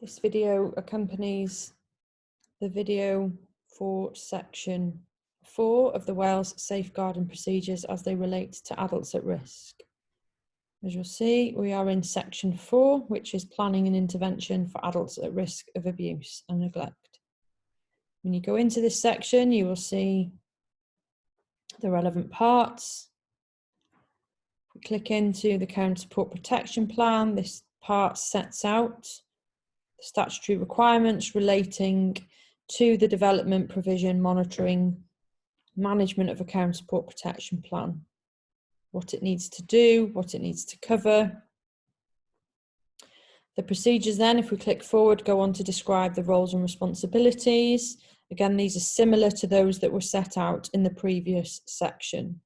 This video accompanies the video for section 4 of the Wales Safeguarding Procedures as they relate to adults at risk. As you'll see, we are in section 4, which is planning and intervention for adults at risk of abuse and neglect. When you go into this section, you will see the relevant parts. If we click into the Care and Support Protection Plan, this part sets out the statutory requirements relating to the development, provision, monitoring, management of a Care and Support Protection Plan. What it needs to do, what it needs to cover. The procedures then, if we click forward, go on to describe the roles and responsibilities. Again, these are similar to those that were set out in the previous section.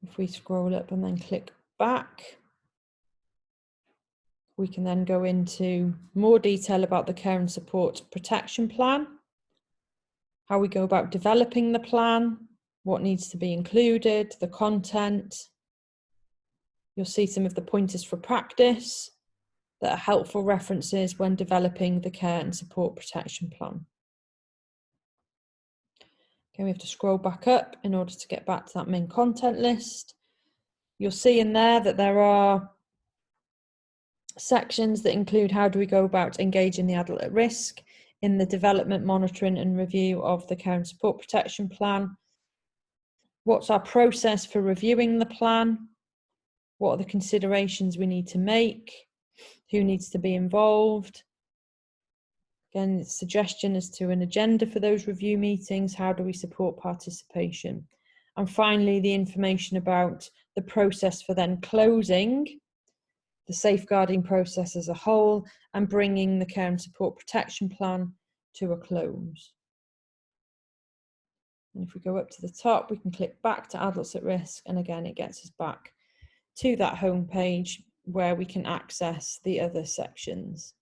If we scroll up and then click back, we can then go into more detail about the Care and Support Protection Plan, how we go about developing the plan, what needs to be included, the content. You'll see some of the pointers for practice that are helpful references when developing the Care and Support Protection Plan. Okay, we have to scroll back up in order to get back to that main content list. You'll see in there that there are sections that include how do we go about engaging the adult at risk in the development, monitoring and review of the Care and Support Protection Plan. What's our process for reviewing the plan? What are the considerations we need to make? Who needs to be involved? Again, suggestion as to an agenda for those review meetings. How do we support participation? And finally, the information about the process for then closing the safeguarding process as a whole and bringing the Care and Support Protection Plan to a close. And if we go up to the top, we can click back to adults at risk, and again it gets us back to that home page where we can access the other sections.